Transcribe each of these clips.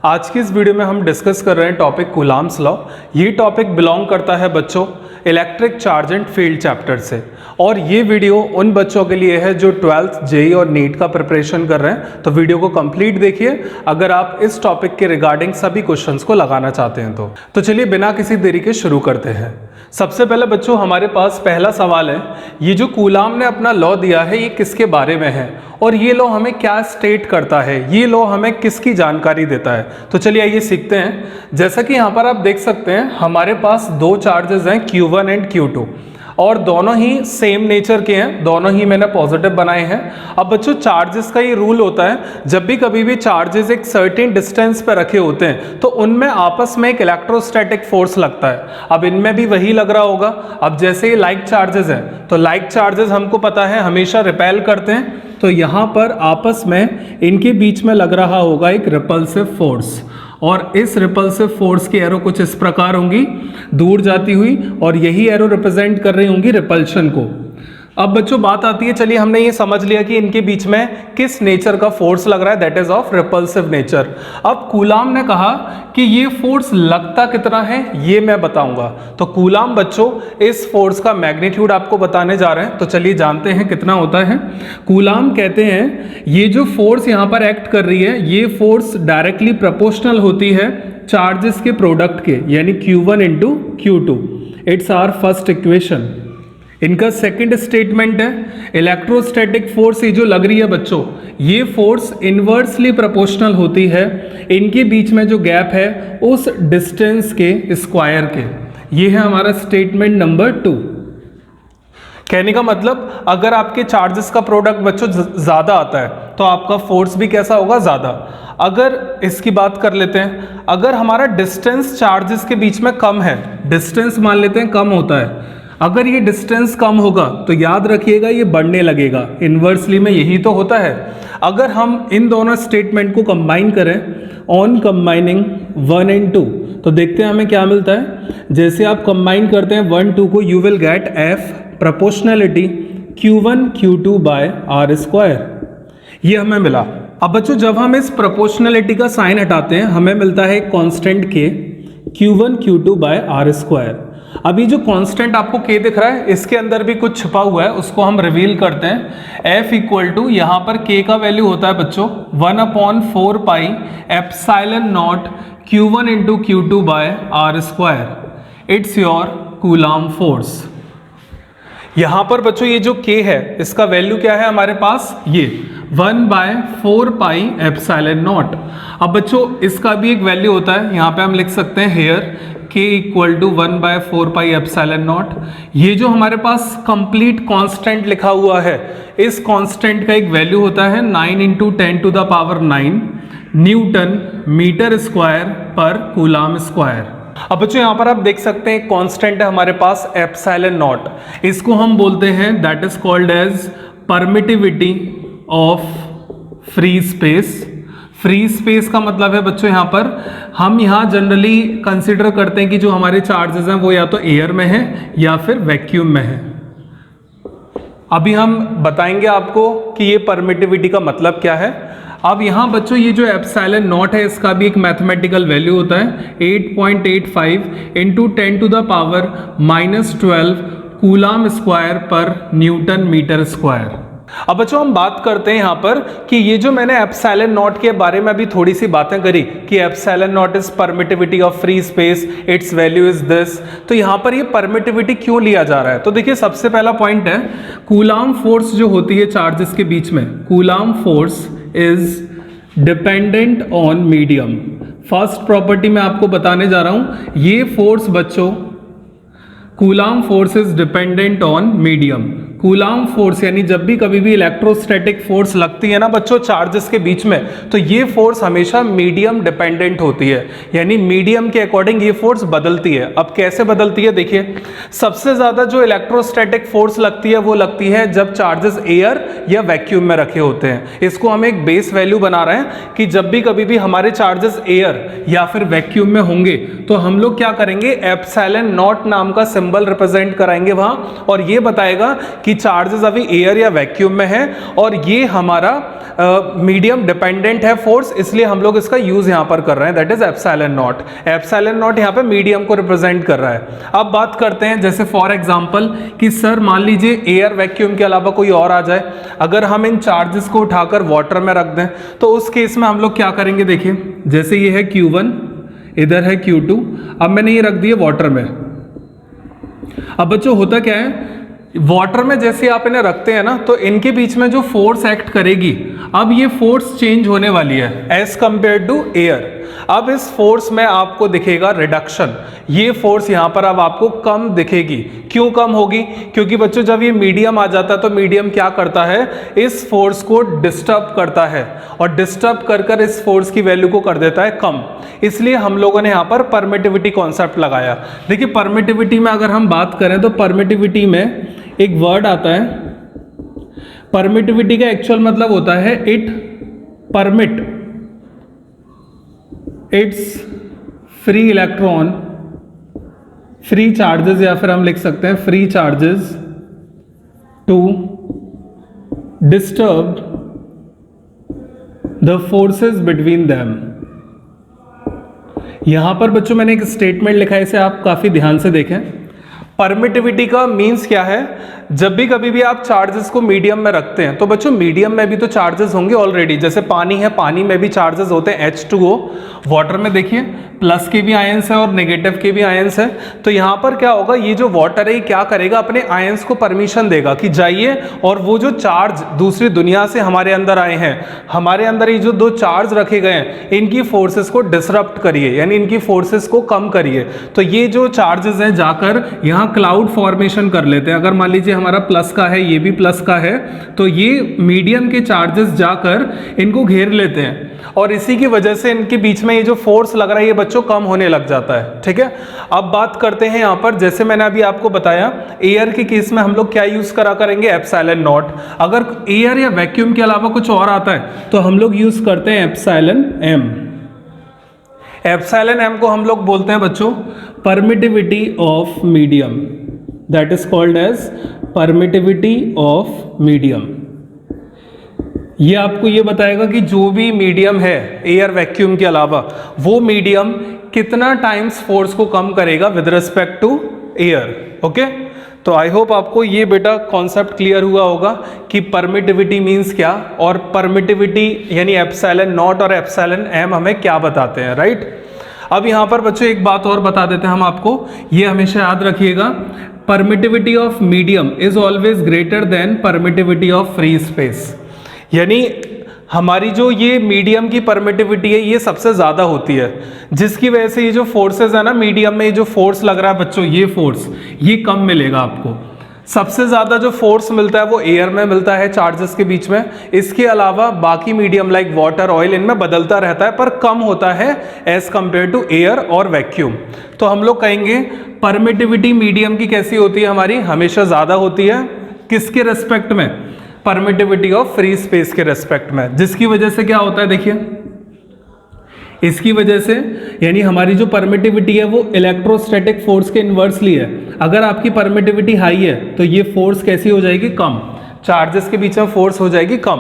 आज की इस वीडियो में हम डिस्कस कर रहे हैं टॉपिक कूलाम्स लॉ। ये टॉपिक बिलोंग करता है बच्चों electric charge and field chapter से, और ये वीडियो उन बच्चों के लिए है जो 12th जेईई और नीट का प्रिपरेशन कर रहे हैं। तो वीडियो को कंप्लीट देखिए अगर आप इस टॉपिक के रिगार्डिंग सभी क्वेश्चंस को लगाना चाहते हैं तो चलिए बिना किसी देरी के शुरू करते हैं। सबसे पहले बच्चों हमारे पास पहला सवाल है, ये जो कूलाम ने अपना लॉ दिया है ये किसके बारे में है और ये लॉ हमें क्या स्टेट करता है, ये लॉ हमें किसकी जानकारी देता है। तो चलिए आइए सीखते हैं। जैसा कि यहाँ पर आप देख सकते हैं हमारे पास दो चार्जेस हैं Q1 एंड Q2 और दोनों ही सेम नेचर के हैं, दोनों ही मैंने पॉजिटिव बनाए हैं। अब बच्चों चार्जेस का ये रूल होता है, जब भी कभी भी चार्जेस एक सर्टेन डिस्टेंस पर रखे होते हैं तो उनमें आपस में एक इलेक्ट्रोस्टैटिक फोर्स लगता है। अब इनमें भी वही लग रहा होगा। अब जैसे ये लाइक चार्जेस हैं तो लाइक चार्जेस हमको पता है हमेशा रिपेल करते हैं, तो यहाँ पर आपस में इनके बीच में लग रहा होगा एक रिपल्सिव फोर्स, और इस रिपल्सिव फोर्स की एरो कुछ इस प्रकार होंगी दूर जाती हुई, और यही एरो रिप्रेजेंट कर रही होंगी रिपल्शन को। अब बच्चों बात आती है, चलिए हमने ये समझ लिया कि इनके बीच में किस नेचर का फोर्स लग रहा है, that is of repulsive nature. अब कूलाम ने कहा कि ये फोर्स लगता कितना है ये मैं बताऊंगा। तो कूलाम बच्चों इस फोर्स का मैग्नीट्यूड आपको बताने जा रहे हैं, तो चलिए जानते हैं कितना होता है। कूलाम कहते हैं ये जो फोर्स यहाँ पर एक्ट कर रही है ये फोर्स डायरेक्टली प्रोपोर्शनल होती है चार्जेस के प्रोडक्ट के, यानी Q1 into Q2। It's our first equation. इनका सेकंड स्टेटमेंट है इलेक्ट्रोस्टैटिक फोर्स ये जो लग रही है बच्चों ये फोर्स इनवर्सली प्रोपोर्शनल होती है इनके बीच में जो गैप है उस डिस्टेंस के स्क्वायर के। ये है हमारा स्टेटमेंट नंबर 2। कहने का मतलब अगर आपके चार्जेस का प्रोडक्ट बच्चों ज्यादा आता है तो आपका फोर्स भी कैसा होगा, ज्यादा। अगर इसकी बात कर लेते हैं, अगर हमारा डिस्टेंस चार्जेस के बीच में कम है, डिस्टेंस मान लेते हैं कम होता है, अगर ये डिस्टेंस कम होगा तो याद रखिएगा ये बढ़ने लगेगा, इन्वर्सली में यही तो होता है। अगर हम इन दोनों स्टेटमेंट को कंबाइन करें ऑन कंबाइनिंग 1 एंड 2 तो देखते हैं हमें क्या मिलता है। जैसे आप कंबाइन करते हैं 1 2 को you will get F proportionality Q1 Q2 by R square, ये हमें मिला। अब बच्चों जब हम इस प्रोपोर्शनलिटी का साइन हटाते हैं हमें मिलता है constant K Q1 Q2 by R square. अभी जो कांस्टेंट आपको K दिख रहा है इसके अंदर भी कुछ छुपा हुआ है, उसको हम रिवील करते हैं। F इक्वल टू यहाँ पर K का वैल्यू होता है बच्चों 1/4 pi epsilon naught Q1 into Q2 by R square. It's your Coulomb force. यहाँ पर बच्चों ये जो K है इसका वैल्यू क्या है हमारे पास, ये 1/4 पाई एप्सिलॉन नॉट। अब बच्चों इसका भी एक वैल्यू होता है, यहाँ पे हम लिख सकते हैं here K equal to 1/4 pi epsilon naught. ये जो हमारे पास कंप्लीट कांस्टेंट लिखा हुआ है इस कांस्टेंट का एक वैल्यू होता है 9 इंटू 10⁹ न्यूटन मीटर स्क्वायर पर कूलाम स्क्वायर। अब बच्चों यहाँ पर आप देख सकते हैं कांस्टेंट है हमारे पास एप्सिलॉन नॉट, इसको हम बोलते हैं that is called as permittivity of free space. Free space का मतलब है बच्चों यहाँ पर हम यहाँ जनरली कंसीडर करते हैं कि जो हमारे चार्जेस हैं वो या तो एयर में है या फिर वैक्यूम में है। अभी हम बताएंगे आपको कि ये परमिटिविटी का मतलब क्या है। अब यहाँ बच्चों ये जो एप्सिलॉन नॉट है इसका भी एक मैथमेटिकल वैल्यू होता है 8.85 इंटू 10⁻⁻12 कूलाम स्क्वायर पर न्यूटन मीटर स्क्वायर। अब बच्चों हम बात करते हैं यहाँ पर कि ये जो मैंने एप्सिलॉन नॉट के बारे में अभी थोड़ी सी बातें करी कि epsilon not is permittivity of free space, it's value is this, तो यहाँ पर ये परमिटिविटी क्यों लिया जा रहा है। तो देखिए सबसे पहला पॉइंट है कूलाम फोर्स जो होती है चार्जेस के बीच में, coulomb force is dependent on medium. First property मैं आपको बताने जा रहा हूं, ये फोर्स बच्चों coulomb force is dependent on medium. Coulomb force यानी जब भी कभी भी इलेक्ट्रोस्टैटिक फोर्स लगती है ना बच्चों चार्जेस के बीच में तो ये फोर्स हमेशा मीडियम डिपेंडेंट होती है, यानी मीडियम के अकॉर्डिंग ये फोर्स बदलती है। अब कैसे बदलती है देखिए, सबसे ज्यादा जो इलेक्ट्रोस्टैटिक फोर्स लगती है वो लगती है जब चार्जेस एयर या वैक्यूम में रखे होते हैं। इसको हम एक बेस वैल्यू बना रहे हैं कि जब भी कभी भी हमारे चार्जेस एयर या फिर वैक्यूम में होंगे तो हम लोग क्या करेंगे, एप्सिलॉन नॉट नाम का सिंबल रिप्रेजेंट कराएंगे वहां, और ये बताएगा कि चार्जेस अभी एयर या वैक्यूम में है और ये हमारा मीडियम डिपेंडेंट है फोर्स, इसलिए हम लोग इसका यूज यहां पर कर रहे हैं, that is epsilon naught. Epsilon not यहां पे मीडियम को रिप्रेजेंट कर रहा है। अब बात करते हैं जैसे फॉर एग्जांपल कि सर मान लीजिए एयर वैक्यूम के अलावा कोई और आ जाए, अगर हम इन चार्जेस को उठाकर वाटर में रख दें तो उस केस में हम लोग क्या करेंगे, देखिए जैसे ये है Q1, इधर है Q2, अब मैंने ये रख दिए वाटर में। अब बच्चों होता क्या है, वाटर में जैसे आप इन्हें रखते हैं ना तो इनके बीच में जो फोर्स एक्ट करेगी, अब ये फोर्स चेंज होने वाली है एज कंपेयर टू एयर। अब इस फोर्स में आपको दिखेगा रिडक्शन, ये फोर्स यहां पर अब आपको कम दिखेगी। क्यों कम होगी? क्योंकि बच्चों जब ये मीडियम आ जाता है तो मीडियम क्या करता है, इस फोर्स को डिस्टर्ब करता है और डिस्टर्ब कर कर इस फोर्स की वैल्यू को कर देता है कम। इसलिए हम लोगों ने यहां पर परमिटिविटी कॉन्सेप्ट लगाया। देखिए परमिटिविटी में अगर हम बात करें तो परमिटिविटी में एक वर्ड आता है, परमिटिविटी का एक्चुअल मतलब होता है it permit it's free electron, free charges, या फिर हम लिख सकते हैं free charges to disturb the forces between them. यहां पर बच्चों मैंने एक स्टेटमेंट लिखा है, इसे आप काफी ध्यान से देखें। परमिटिविटी का मीन्स क्या है, जब भी कभी भी आप चार्जेस को मीडियम में रखते हैं तो बच्चों मीडियम में भी तो चार्जेस होंगे ऑलरेडी, जैसे पानी है, पानी में भी चार्जेस होते हैं H2O, वाटर में देखिए प्लस के भी आयंस है और नेगेटिव के भी आयंस है। तो यहां पर क्या होगा, ये जो वाटर है ये क्या करेगा, अपने आयंस को परमिशन देगा कि जाइए और वो जो चार्ज दूसरी दुनिया से हमारे अंदर आए हैं, हमारे अंदर ये जो दो चार्ज रखे गए हैं, इनकी फोर्सेस को डिसरप्ट करिए, यानी इनकी फोर्सेस को कम करिए। तो ये जो चार्जेस हैं जाकर यहाँ क्लाउड फॉर्मेशन कर लेते हैं। अगर मान लीजिए हमारा प्लस का है, ये भी प्लस का है, तो ये मीडियम के चार्जेस जाकर इनको घेर लेते हैं और इसी की वजह से इनके बीच में ये जो फोर्स लग रहा है ये बच्चों कम होने लग जाता है। ठीक है, अब बात करते हैं यहाँ पर, जैसे मैंने अभी आपको बताया एयर के केस में हम लोग क्या यूज करा करेंगे, एप्सिलॉन नॉट। अगर एयर या वैक्यूम के अलावा कुछ और आता है तो हम लोग यूज करते हैं एप्सिलॉन एम। एप्सिलॉन एम को हम लोग बोलते हैं बच्चों permittivity of medium, that is called as permittivity of medium. ये आपको ये बताएगा कि जो भी मीडियम है एयर वैक्यूम के अलावा, वो मीडियम कितना टाइम्स फोर्स को कम करेगा with respect to air. Okay, तो आई होप आपको ये बेटा कॉन्सेप्ट क्लियर हुआ होगा कि परमिटिविटी मींस क्या और परमिटिविटी यानी एप्सिलॉन नॉट और एप्सिलॉन एम हमें क्या बताते हैं, राइट। अब यहां पर बच्चों एक बात और बता देते हैं हम आपको, ये हमेशा याद रखिएगा, permittivity of medium is always greater than permittivity of free space. यानी हमारी जो ये मीडियम की परमिटिविटी है ये सबसे ज़्यादा होती है, जिसकी वजह से ये जो फोर्सेस है ना मीडियम में, ये जो फोर्स लग रहा है बच्चों, ये फोर्स ये कम मिलेगा आपको। सबसे ज़्यादा जो फोर्स मिलता है वो एयर में मिलता है चार्जेस के बीच में। इसके अलावा बाकी मीडियम लाइक वाटर, ऑयल, इनमें बदलता रहता है पर कम होता है एज कंपेयर टू एयर और वैक्यूम। तो हम लोग कहेंगे परमिटिविटी मीडियम की कैसी होती है, हमारी हमेशा ज़्यादा होती है। किसके रेस्पेक्ट में? परमिटिविटी ऑफ फ्री स्पेस के रेस्पेक्ट में। जिसकी वजह से क्या होता है, देखिए इसकी वजह से यानी हमारी जो परमिटिविटी है वो इलेक्ट्रोस्टैटिक फोर्स के इन्वर्सली है। अगर आपकी परमिटिविटी हाई है तो ये फोर्स कैसी हो जाएगी, कम। चार्जेस के बीच में फोर्स हो जाएगी कम,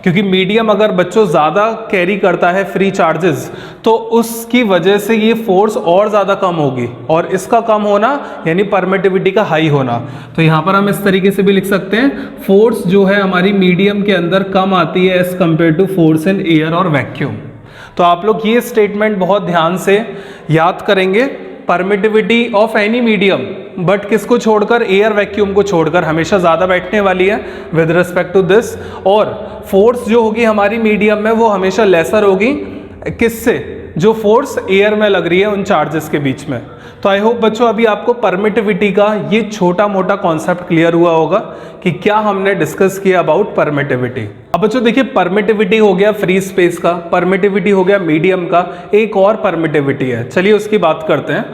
क्योंकि मीडियम अगर बच्चों ज़्यादा कैरी करता है फ्री चार्जेस तो उसकी वजह से ये फोर्स और ज़्यादा कम होगी, और इसका कम होना यानी परमिटिविटी का हाई होना। तो यहाँ पर हम इस तरीके से भी लिख सकते हैं, फोर्स जो है हमारी मीडियम के अंदर कम आती है as compare to force in air और वैक्यूम। तो आप लोग ये स्टेटमेंट बहुत ध्यान से याद करेंगे, permittivity of any medium, but किसको छोड़कर, एयर वैक्यूम को छोड़कर हमेशा ज़्यादा बैठने वाली है विद रिस्पेक्ट टू दिस। और फोर्स जो होगी हमारी मीडियम में वो हमेशा लेसर होगी किससे, जो फोर्स एयर में लग रही है उन चार्जेस के बीच में। तो आई होप बच्चों अभी आपको परमिटिविटी का ये छोटा मोटा कॉन्सेप्ट क्लियर हुआ होगा कि क्या हमने डिस्कस किया अबाउट परमिटिविटी। अब बच्चों देखिए परमिटिविटी हो गया फ्री स्पेस का, परमिटिविटी हो गया मीडियम का, एक और परमिटिविटी है, चलिए उसकी बात करते हैं।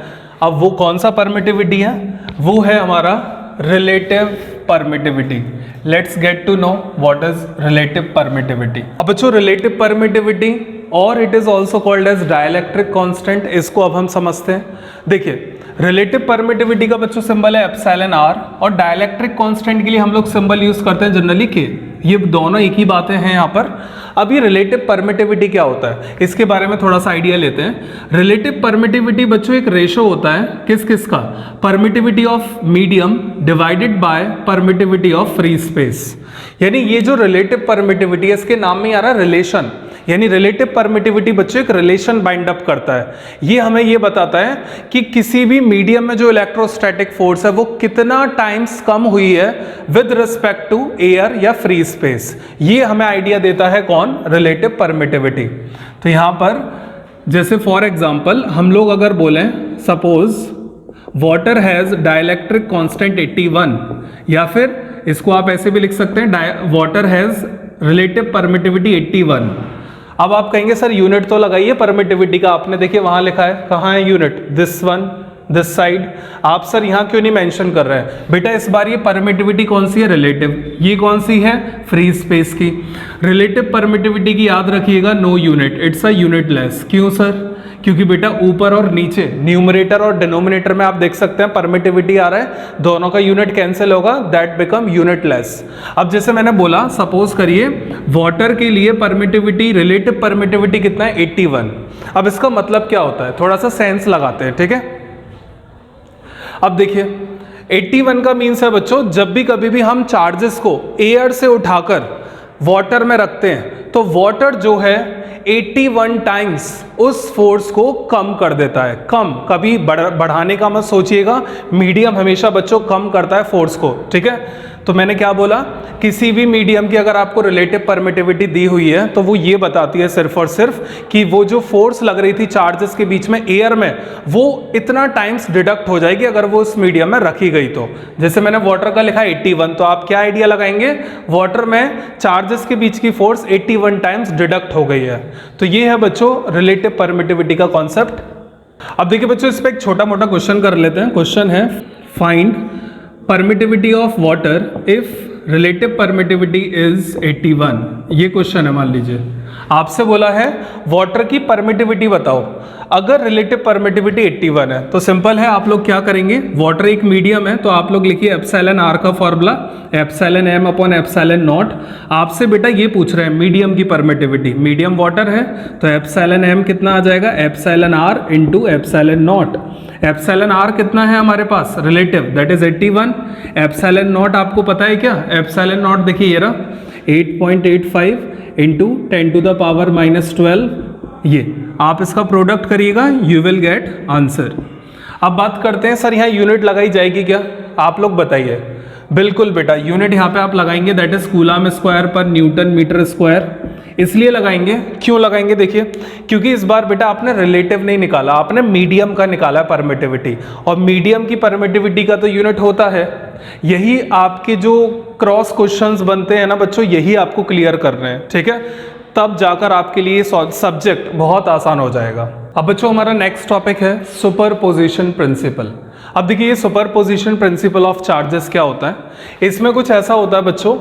अब वो कौन सा परमिटिविटी है, वो है हमारा relative permittivity. Let's get to know what is relative permittivity. अब बच्चों रिलेटिव परमिटिविटी और it is also called as dielectric constant. इसको अब हम समझते हैं। देखिए रिलेटिव परमिटिविटी का बच्चों सिंबल है एप्सिलॉन आर, और डाइलेक्ट्रिक कांस्टेंट के लिए हम लोग सिंबल यूज करते हैं जनरली के। ये दोनों एक ही बातें हैं यहाँ पर। अब ये रिलेटिव परमिटिविटी क्या होता है इसके बारे में थोड़ा सा आइडिया लेते हैं। रिलेटिव परमिटिविटी बच्चों एक रेशो होता है किस किस का, permittivity of medium divided by permittivity of free space. यानी ये जो रिलेटिव परमिटिविटी है इसके नाम में आ रहा है रिलेशन, यानी रिलेटिव परमिटिविटी बच्चों एक रिलेशन बाइंड अप करता है। ये हमें ये बताता है कि किसी भी मीडियम में जो इलेक्ट्रोस्टैटिक फोर्स है वो कितना टाइम्स कम हुई है विद रिस्पेक्ट टू एयर या फ्री स्पेस। ये हमें आइडिया देता है कौन, रिलेटिव परमिटिविटी। तो यहां पर जैसे फॉर एग्जांपल हम लोग अगर बोलें suppose water has dielectric constant 81, या फिर इसको आप ऐसे भी लिख सकते हैं वाटर हैज रिलेटिव परमिटिविटी 81। अब आप कहेंगे सर यूनिट तो लगाइए परमिटिविटी का, आपने देखिए वहां लिखा है, कहाँ है unit, this one this side. आप सर यहां क्यों नहीं मेंशन कर रहे हैं? बेटा इस बार ये परमिटिविटी कौन सी है, रिलेटिव। ये कौन सी है, फ्री स्पेस की। रिलेटिव परमिटिविटी की याद रखिएगा no unit, it's a unitless. क्यों सर? क्योंकि बेटा ऊपर और नीचे न्यूमरेटर और डिनोमिनेटर में आप देख सकते हैं परमिटिविटी आ रहा है, दोनों का यूनिट कैंसिल होगा, दैट बिकम यूनिटलेस। अब जैसे मैंने बोला सपोज करिए वाटर के लिए परमिटिविटी, रिलेटिव परमिटिविटी कितना है, 81। अब इसका मतलब क्या होता है, थोड़ा सा सेंस लगाते हैं, ठीक है। अब देखिए 81 का मीन्स है बच्चों, जब भी कभी भी हम चार्जेस को एयर से उठाकर वाटर में रखते हैं तो वाटर जो है 81 टाइम्स उस फोर्स को कम कर देता है। कम, कभी बढ़ाने का मत सोचिएगा, मीडियम हमेशा बच्चों कम करता है फोर्स को, ठीक है। तो मैंने क्या बोला, किसी भी मीडियम की अगर आपको रिलेटिव परमिटिविटी दी हुई है तो वो ये बताती है सिर्फ और सिर्फ कि वो जो फोर्स लग रही थी चार्जेस के बीच में एयर में, वो इतना टाइम्स डिडक्ट हो जाएगी अगर वो उस मीडियम में रखी गई तो। जैसे मैंने वाटर का लिखा 81, तो आप क्या आइडिया लगाएंगे, वाटर में चार्जेस के बीच की फोर्स 81 टाइम्स डिडक्ट हो गई है। तो ये है बच्चों रिलेटिव परमिटिविटी का कॉन्सेप्ट। अब देखिए बच्चों इस पे एक छोटा मोटा क्वेश्चन कर लेते हैं। क्वेश्चन है find permittivity of water if relative permittivity is 81। ये क्वेश्चन है, मान लीजिए आपसे बोला है वाटर की परमिटिविटी बताओ, अगर रिलेटिव परमिटिविटी 81 है तो सिंपल है, आप लोग क्या करेंगे, वाटर एक मीडियम है तो आप लोग लिखिए एप्सिलॉन आर का formula epsilon m upon epsilon naught. आपसे बेटा ये पूछ रहे हैं मीडियम की परमिटिविटी, मीडियम वाटर है तो एप्सिलॉन एम कितना आ जाएगा, epsilon R into epsilon naught. Epsilon R कितना है हमारे पास, relative, that is 81। Epsilon naught आपको पता है क्या, एप्सिलॉन नॉट देखिए ये रहा 8.85 इंटू 10 टू द पावर -12। ये आप इसका प्रोडक्ट करिएगा, यू विल गेट आंसर। अब बात करते हैं सर यहाँ यूनिट लगाई जाएगी क्या, आप लोग बताइए। बिल्कुल बेटा यूनिट यहाँ पे आप लगाएंगे, दैट इज कूलम स्क्वायर पर न्यूटन मीटर स्क्वायर। इसलिए लगाएंगे, क्यों लगाएंगे, देखिए क्योंकि इस बार बेटा आपने रिलेटिव नहीं निकाला, आपने मीडियम का निकाला है परमिटिविटी, और मीडियम की परमिटिविटी का तो यूनिट होता है। यही आपके जो क्रॉस क्वेश्चंस बनते हैं ना बच्चों, यही आपको क्लियर करने हैं, ठीक है, तब जाकर आपके लिए सब्जेक्ट बहुत आसान हो जाएगा। अब बच्चों हमारा नेक्स्ट टॉपिक है सुपरपोजिशन प्रिंसिपल। अब देखिए सुपरपोजिशन प्रिंसिपल ऑफ चार्जेस क्या होता है। इसमें कुछ ऐसा होता है बच्चों,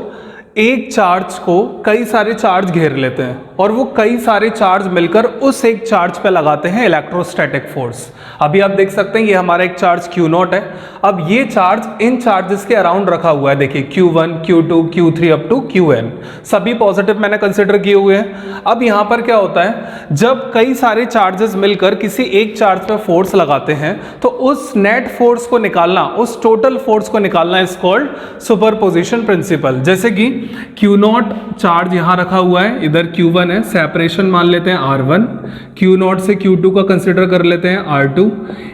एक चार्ज को कई सारे चार्ज घेर लेते हैं और वो कई सारे चार्ज मिलकर उस एक चार्ज पे लगाते हैं इलेक्ट्रोस्टैटिक फोर्स। अभी आप देख सकते हैं ये हमारा एक चार्ज Q0 है। अब ये चार्ज इन चार्जेस के अराउंड रखा हुआ है, देखिए Q1, Q2, Q3 up to Qn, सभी पॉजिटिव मैंने कंसिडर किए हुए हैं। अब यहाँ पर क्या होता है, जब कई सारे चार्जेस मिलकर किसी एक चार्ज पे फोर्स लगाते हैं तो उस नेट फोर्स को निकालना, उस टोटल फोर्स को निकालना इज कॉल्ड सुपरपोजिशन प्रिंसिपल। जैसे कि Q0 चार्ज यहाँ रखा हुआ है, इधर Q1 है, सेपरेशन मान लेते हैं R1, Q0 से Q2 का कंसिडर कर लेते हैं R2,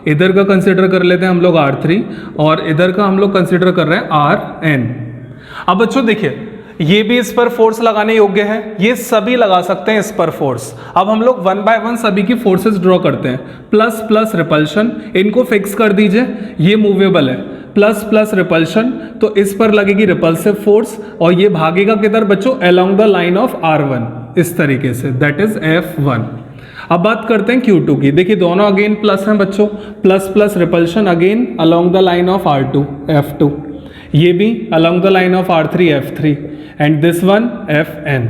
इधर का कंसिडर कर लेते हैं हम लोग R3, और इधर का हम लोग कंसिडर कर रहे हैं Rn। अब बच्चों देखिए ये भी इस पर फोर्स लगाने योग्य है, ये सभी लगा सकते हैं इस पर फोर्स। अब हम लोग 1 बाय 1 सभी की फोर्सेस ड्रॉ करते हैं, प्लस प्लस रिपल्शन, इनको फिक्स कर दीजिए, ये मूवेबल है, प्लस प्लस रिपल्शन, तो इस पर लगेगी रिपल्सिव फोर्स और ये भागेगा किधर बच्चों, along the line of R1, इस तरीके से, दैट इज F1। अब बात करते हैं Q2 की, देखिए दोनों अगेन प्लस हैं बच्चों, plus plus repulsion again along the line of R2, F2, ये भी along the line of R3, F3, and this one Fn।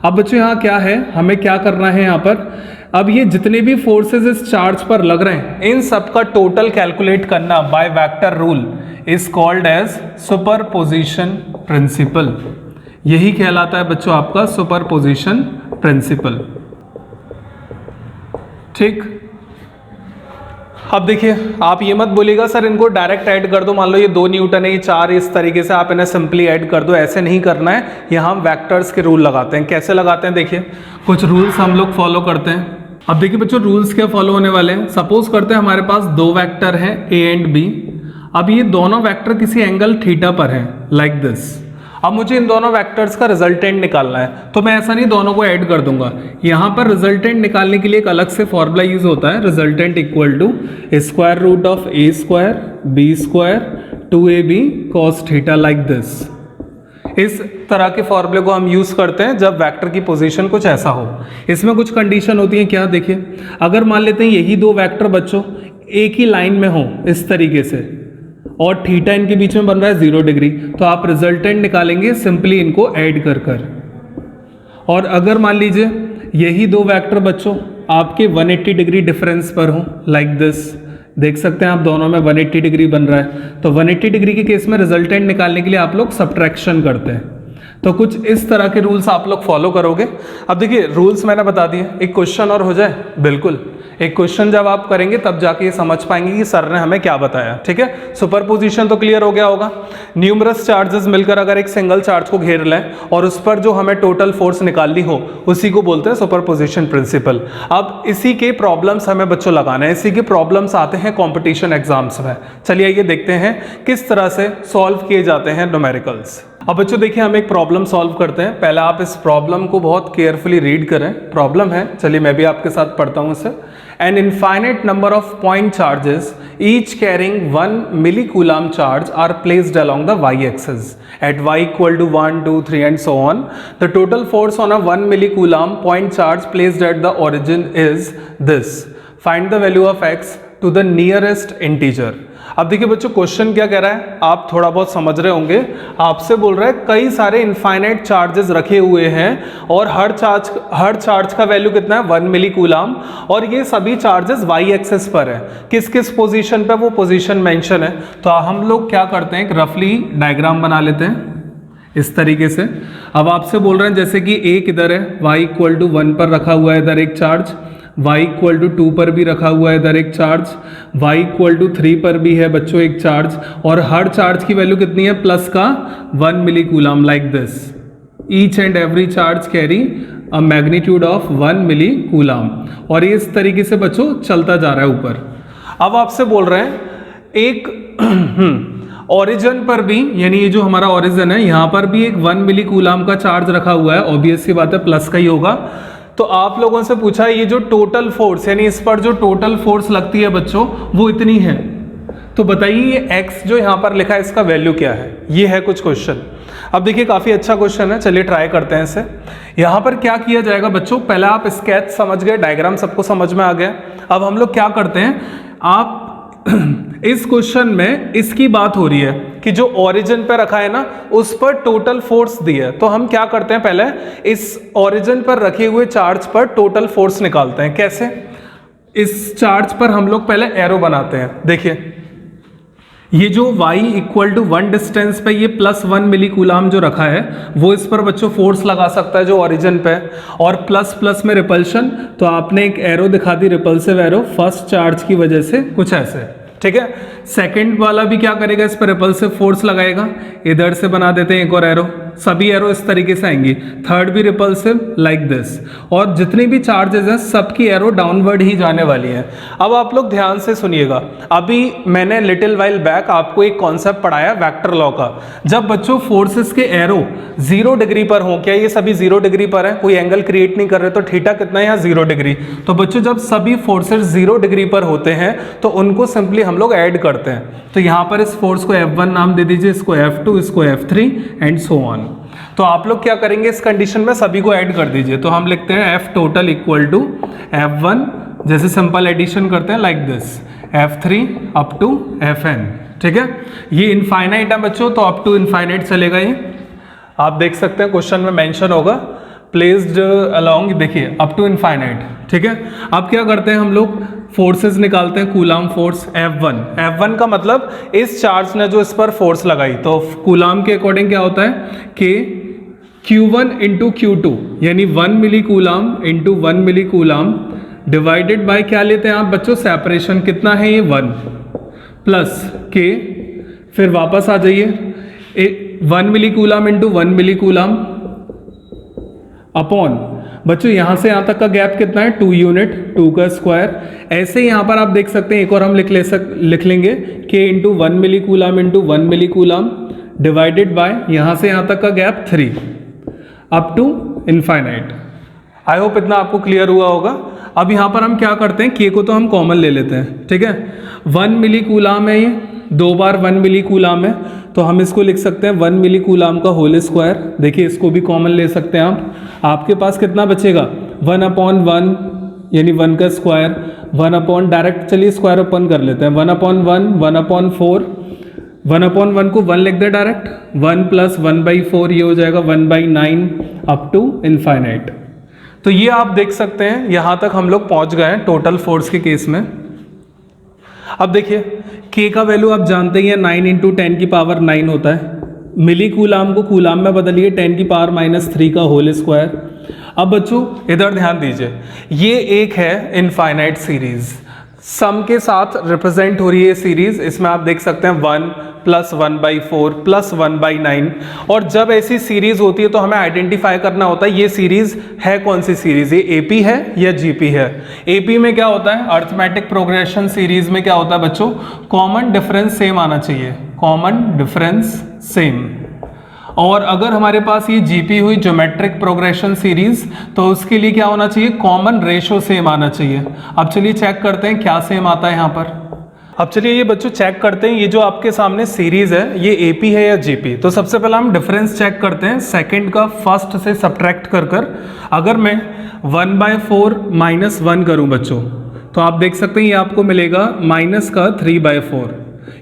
अब बच्चों यहाँ क्या है, हमें क्या करना है यहाँ पर, अब ये जितने भी फोर्सेस इस चार्ज पर लग रहे हैं इन सब का टोटल कैलकुलेट करना by vector rule is called as superposition principle. यही कहलाता है बच्चों आपका सुपरपोजिशन प्रिंसिपल। ठीक, अब देखिए आप ये मत बोलिएगा सर इनको डायरेक्ट ऐड कर दो, मान लो ये 2 न्यूटन है, ये 4, इस तरीके से आप इन्हें सिंपली ऐड कर दो, ऐसे नहीं करना है। यहाँ हम वेक्टर्स के रूल लगाते हैं। कैसे लगाते हैं, देखिए कुछ रूल्स हम लोग फॉलो करते हैं। अब देखिए बच्चों रूल्स क्या फॉलो होने वाले हैं। सपोज करते हैं हमारे पास 2 वेक्टर हैं ए एंड बी। अब ये दोनों वेक्टर किसी एंगल थीटा पर हैं लाइक दिस। अब मुझे इन दोनों वेक्टर्स का रिजल्टेंट निकालना है, तो मैं ऐसा नहीं दोनों को ऐड कर दूंगा। यहाँ पर रिजल्टेंट निकालने के लिए एक अलग से फॉर्मूला यूज होता है, resultant equal to square root of a square b square 2ab cos theta like this. इस तरह के फॉर्मूले को हम यूज करते हैं जब वेक्टर की पोजीशन कुछ ऐसा हो। इसमें कुछ कंडीशन होती है, क्या देखिए, अगर मान लेते हैं यही 2 वेक्टर बच्चों एक ही लाइन में हो इस तरीके से और थीटा इनके बीच में बन रहा है 0 डिग्री, तो आप रिजल्टेंट निकालेंगे सिंपली इनको ऐड कर कर। और अगर मान लीजिए यही 2 वेक्टर बच्चों आपके 180 डिग्री डिफरेंस पर हो लाइक दिस, देख सकते हैं आप दोनों में 180 डिग्री बन रहा है, तो 180 डिग्री के केस में रिजल्टेंट निकालने के लिए आप लोग सब्ट्रैक्शन करते हैं। तो कुछ इस तरह के रूल्स आप लोग फॉलो करोगे। अब देखिए रूल्स मैंने बता दिए, एक क्वेश्चन और हो जाए, बिल्कुल एक क्वेश्चन जब आप करेंगे तब जाके ये समझ पाएंगे कि सर ने हमें क्या बताया। ठीक है, सुपरपोजिशन तो क्लियर हो गया होगा। न्यूमरस चार्जेस मिलकर अगर एक सिंगल चार्ज को घेर लें और उस पर जो हमें टोटल फोर्स निकालनी हो उसी को बोलते हैं सुपरपोजिशन प्रिंसिपल। अब इसी के प्रॉब्लम्स हमें बच्चों लगाना है, इसी के प्रॉब्लम्स आते हैं कॉम्पिटिशन एग्जाम्स में। चलिए ये देखते हैं किस तरह से सॉल्व किए जाते हैं न्यूमेरिकल्स। अब बच्चों देखिए हम एक प्रॉब्लम सॉल्व करते हैं। पहले आप इस प्रॉब्लम को बहुत केयरफुली रीड करें। प्रॉब्लम है, चलिए मैं भी आपके साथ पढ़ता हूं इसे। An infinite number of point charges, each carrying 1 millicoulomb charge, are placed along the y-axis at y equal to 1, 2, 3 and so on. The total force on a 1 millicoulomb point charge placed at the origin is this. Find the value of x to the nearest integer. अब देखिए बच्चों question क्या कह रहा है, आप थोड़ा बहुत समझ रहे होंगे। आपसे बोल रहा है कई सारे इनफाइनाइट चार्जेस रखे हुए हैं और हर चार्ज का वैल्यू कितना है 1 मिलीकूलम, और ये सभी चार्जेस वाई एक्सिस पर है। किस किस पोजीशन पे वो पोजीशन मेंशन है। तो हम लोग क्या करते हैं, एक रफली डायग्राम बना लेते हैं इस तरीके से। अब आपसे बोल रहे हैं जैसे कि a किधर है, y इक्वल टू 1 पर रखा हुआ है इधर एक चार्ज, y इक्वल टू 2 पर भी रखा हुआ है इधर एक चार्ज, y इक्वल टू 3 पर भी है बच्चों एक चार्ज, और हर चार्ज की वैल्यू कितनी है, प्लस का 1 millicoulomb like this. Each and every charge carry a magnitude of 1 millicoulomb, और ये इस तरीके से बच्चों चलता जा रहा है ऊपर। अब आपसे बोल रहे हैं एक ओरिजिन पर भी, यानी ये जो हमारा ओरिजिन है यहाँ पर भी एक 1 मिलीकूलम का चार्ज रखा हुआ है, ऑब्वियस सी बात है प्लस का ही होगा। तो आप लोगों से पूछा ये जो टोटल फोर्स, यानी इस पर जो टोटल फोर्स लगती है बच्चों वो इतनी है। तो बताइए ये x जो यहाँ पर लिखा है इसका वैल्यू क्या है, ये है कुछ क्वेश्चन। अब देखिए काफी अच्छा क्वेश्चन है, चलिए ट्राई करते हैं इसे। यहाँ पर क्या किया जाएगा बच्चों, पहले आप स्केच समझ गए, डायग्राम सबको समझ में आ गया। अब हम लोग क्या करते हैं, आप इस क्वेश्चन में इसकी बात हो रही है कि जो ओरिजिन पे रखा है ना उस पर टोटल फोर्स दी है। तो हम क्या करते हैं, पहले इस ओरिजिन पर रखे हुए चार्ज पर टोटल फोर्स निकालते हैं। कैसे, इस चार्ज पर हम लोग पहले एरो बनाते हैं। देखिए ये जो y इक्वल टू 1 डिस्टेंस पे ये प्लस 1 मिलीकूलम जो रखा है वो इस पर बच्चों फोर्स लगा सकता है जो ओरिजिन पे, और प्लस प्लस में रिपल्शन। तो आपने एक एरो दिखा दी, रिपल्सिव एरो, फर्स्ट चार्ज की वजह से कुछ ऐसे, ठीक है। सेकंड वाला भी क्या करेगा, इस पर रिपल्सिव फोर्स लगाएगा। इधर से बना देते हैं एक और एरो, सभी एरो इस तरीके से आएंगी। थर्ड भी रिपल्सिव लाइक दिस, और जितनी भी चार्जेस हैं सबकी एरो डाउनवर्ड ही जाने वाली है। अब आप लोग ध्यान से सुनिएगा, अभी मैंने लिटिल वाइल बैक आपको एक कॉन्सेप्ट पढ़ाया वेक्टर लॉ का। जब बच्चों फोर्सेस के एरो 0 डिग्री पर हो, क्या ये सभी 0 डिग्री पर है, कोई एंगल क्रिएट नहीं कर रहे, तो थीटा कितना है यहाँ 0 डिग्री। तो बच्चों जब सभी फोर्सेस 0 डिग्री पर होते हैं तो उनको सिंपली हम लोग ऐड करते हैं। तो यहाँ पर इस फोर्स को F1 नाम दे दीजिए, इसको F2, इसको F3 एंड सो ऑन। तो आप लोग क्या करेंगे, इस कंडीशन में सभी को ऐड कर दीजिए। तो हम लिखते हैं F total equal to F1, जैसे सिंपल एडिशन करते हैं like this, F3 up to Fn, ठीक है। ये इनफाइनाइट है बच्चों, तो अप टू इनफाइनाइट चलेगा ये, आप देख सकते हैं क्वेश्चन में मेंशन होगा। प्लेस्ड अलोंग, देखिए अप टू इनफाइनाइट, ठीक है। अब क्या करते हैं हम लोग, फोर्सेस निकालते हैं। कूलाम फोर्स F1 का मतलब इस चार्ज ने जो इस पर फोर्स लगाई, तो कूलाम के अकॉर्डिंग क्या होता है कि Q1 इंटू Q2 यानी 1 मिली coulomb into 1 milli coulomb divided by क्या लेते हैं आप बच्चों, सेपरेशन कितना है ये 1 प्लस के, फिर वापस आ जाइए 1 मिली कूलाम इंटू 1 मिली कूलाम अपॉन, बच्चों यहां से यहां तक का गैप कितना है 2 यूनिट, 2 का स्क्वायर। ऐसे ही यहां पर आप देख सकते हैं एक और हम लिख लेंगे K into 1 milli coulomb into 1 milli coulomb divided by यहां से यहां तक का gap 3 up to infinite. I hope इतना आपको क्लियर हुआ होगा। अब यहां पर हम क्या करते हैं, के को तो हम कॉमन ले लेते हैं, ठीक है। 1 मिली कूलाम है ये, 2 बार 1 मिली कूलाम है, तो हम इसको लिख सकते हैं 1 मिली कूलाम का होल स्क्वायर। देखिए इसको भी कॉमन ले सकते हैं आप। आपके पास कितना बचेगा 1 अपॉन 1 यानी 1 का स्क्वायर, 1 अपॉन, डायरेक्ट चलिए स्क्वायर ओपन कर लेते हैं, 1 अपॉन 1, 1 अपॉन 4, 1 अपॉन 1 को 1 लिख दे डायरेक्ट, 1 प्लस 1/4 ये हो जाएगा 1/9 अप टू इनफाइनाइट। तो ये आप देख सकते हैं यहां तक हम लोग पहुंच गए हैं टोटल फोर्स के केस में। अब देखिए k का वैल्यू आप जानते ही हैं 9 इंटू 10 की पावर 9 होता है। मिली कूलाम को कूलाम में बदलिए 10 की पावर -3 का होल स्क्वायर। अब बच्चों इधर ध्यान दीजिए, ये एक है इनफाइनाइट सीरीज, सम के साथ रिप्रेजेंट हो रही है सीरीज। इसमें आप देख सकते हैं 1 प्लस 1/4 प्लस 1/9, और जब ऐसी सीरीज होती है तो हमें आइडेंटिफाई करना होता है ये सीरीज है कौन सी सीरीज, ये एपी है या जीपी है। एपी में क्या होता है, अर्थमेटिक प्रोग्रेशन सीरीज में क्या होता है बच्चों, कॉमन डिफरेंस सेम आना चाहिए, कॉमन डिफरेंस सेम। और अगर हमारे पास ये जीपी हुई ज्योमेट्रिक प्रोग्रेशन सीरीज, तो उसके लिए क्या होना चाहिए, कॉमन रेशो सेम आना चाहिए। अब चलिए चेक करते हैं क्या सेम आता है यहाँ पर। अब चलिए ये बच्चों चेक करते हैं, ये जो आपके सामने सीरीज है ये एपी है या जीपी। तो सबसे पहले हम डिफरेंस चेक करते हैं, सेकंड का फर्स्ट से सब्ट्रैक्ट कर अगर मैं 1/4 -1 करूं बच्चों, तो आप देख सकते हैं ये आपको मिलेगा माइनस का 3/4,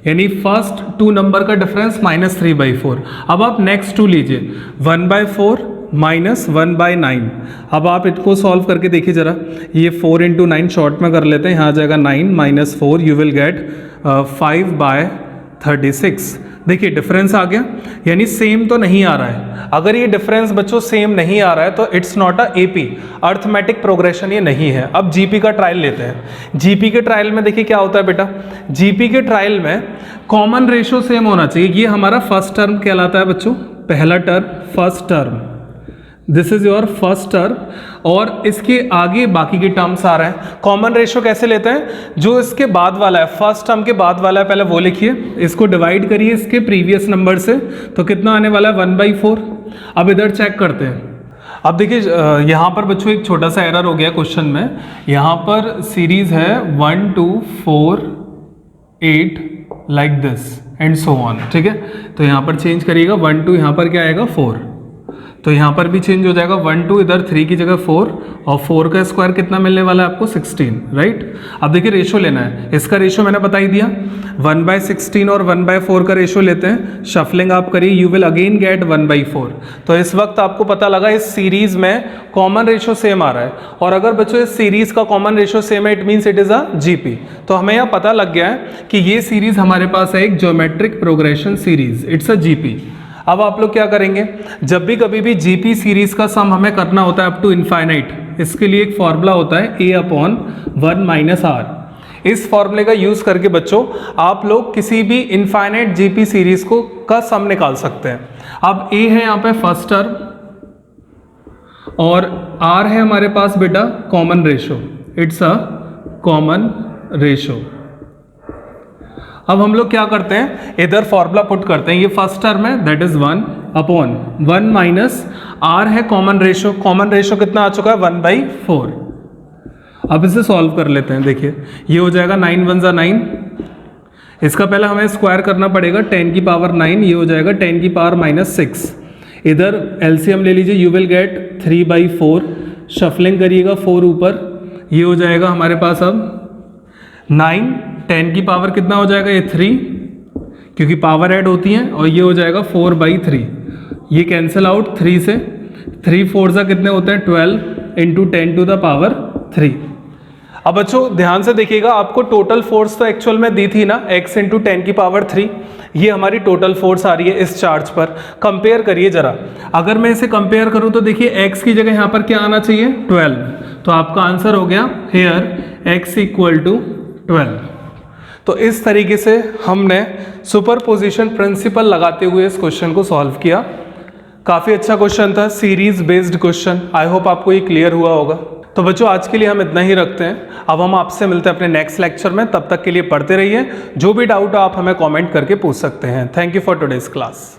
यानी फर्स्ट 2 नंबर का डिफरेंस -3/4। अब आप नेक्स्ट 2 लीजिए 1/4 माइनस 1/9। अब आप इसको सॉल्व करके देखिए जरा, ये 4 इंटू 9 शॉर्ट में कर लेते हैं, यहाँ आ जाएगा 9 माइनस 4, यू विल गेट 5/36। देखिए डिफरेंस आ गया, यानी सेम तो नहीं आ रहा है। अगर ये डिफरेंस बच्चों सेम नहीं आ रहा है तो it's not a AP, arithmetic progression ये नहीं है। अब जीपी का ट्रायल लेते हैं। जीपी के ट्रायल में देखिए क्या होता है बेटा, जीपी के ट्रायल में कॉमन रेशो सेम होना चाहिए। ये हमारा फर्स्ट टर्म कहलाता है बच्चों, पहला term first term, this is your first term, और इसके आगे बाकी के टर्म्स आ रहे हैं। कॉमन रेशो कैसे लेते हैं, जो इसके बाद वाला है, फर्स्ट टर्म के बाद वाला है, पहले वो लिखिए, इसको डिवाइड करिए इसके प्रीवियस नंबर से, तो कितना आने वाला है 1/4। अब इधर चेक करते हैं। अब देखिए यहाँ पर बच्चों एक छोटा सा एरर हो गया क्वेश्चन में, यहाँ पर सीरीज है 1 2 4 8 like this and so on, ठीक है। तो यहाँ पर चेंज करिएगा 1 2, यहाँ पर क्या आएगा 4, तो यहाँ पर भी चेंज हो जाएगा 1 2, इधर 3 की जगह 4, और 4 का स्क्वायर कितना मिलने वाला है आपको 16, राइट। अब देखिए रेशो लेना है, इसका रेशो मैंने बता ही दिया, 1/16 और 1/4 का रेशो लेते हैं, शफलिंग आप करिए, यू विल अगेन गेट 1/4। तो इस वक्त आपको पता लगा इस सीरीज में कॉमन रेशो सेम आ रहा है, और अगर बच्चों इस सीरीज का कॉमन रेशो सेम है, it means it is a GP. तो हमें यह पता लग गया है कि ये सीरीज हमारे पास है एक geometric progression series, it's a GP. अब आप लोग क्या करेंगे, जब भी कभी भी जीपी सीरीज का सम हमें करना होता है अप टू इनफाइनाइट, इसके लिए एक फॉर्मूला होता है a/1 - r। इस फॉर्मूले का यूज करके बच्चों आप लोग किसी भी इनफाइनाइट जीपी सीरीज को का सम निकाल सकते हैं। अब a है यहाँ पे फर्स्ट टर्म, और r है हमारे पास बेटा common ratio, it's a common ratio. अब हम लोग क्या करते हैं, इधर फॉर्मूला पुट करते हैं, ये फर्स्ट टर्म है that is 1 upon 1 minus r है कॉमन रेशो, कॉमन रेशो कितना आ चुका है 1/4। अब इसे सॉल्व कर लेते हैं। देखिए ये हो जाएगा 9 1 = 9, इसका पहले हमें स्क्वायर करना पड़ेगा 10 की पावर 9, ये हो जाएगा 10 की पावर -6। इधर एलसीएम ले लीजिए, यू विल गेट 3/4, शफलिंग करिएगा 4 ऊपर, ये हो जाएगा हमारे पास अब 9, 10 की पावर कितना हो जाएगा ये 3, क्योंकि पावर ऐड होती हैं, और ये हो जाएगा 4/3, ये कैंसिल आउट 3 से, 3 4 जा कितने होते हैं 12 इंटू 10 टू द पावर 3। अब बच्चों ध्यान से देखिएगा, आपको टोटल फोर्स तो एक्चुअल में दी थी ना x इंटू 10 की पावर 3, ये हमारी टोटल फोर्स आ रही है इस चार्ज पर। कंपेयर करिए जरा, अगर मैं इसे कंपेयर करूं तो देखिए x की जगह यहां पर क्या आना चाहिए 12, तो आपका आंसर हो गया हेयर x इक्वल टू 12। तो इस तरीके से हमने सुपरपोजिशन प्रिंसिपल लगाते हुए इस क्वेश्चन को सॉल्व किया। काफी अच्छा क्वेश्चन था, series based question. I hope आपको ये क्लियर हुआ होगा। तो बच्चों आज के लिए हम इतना ही रखते हैं, अब हम आपसे मिलते हैं अपने नेक्स्ट लेक्चर में। तब तक के लिए पढ़ते रहिए, जो भी डाउट हो आप हमें कमेंट करके पूछ सकते हैं। Thank you for today's class.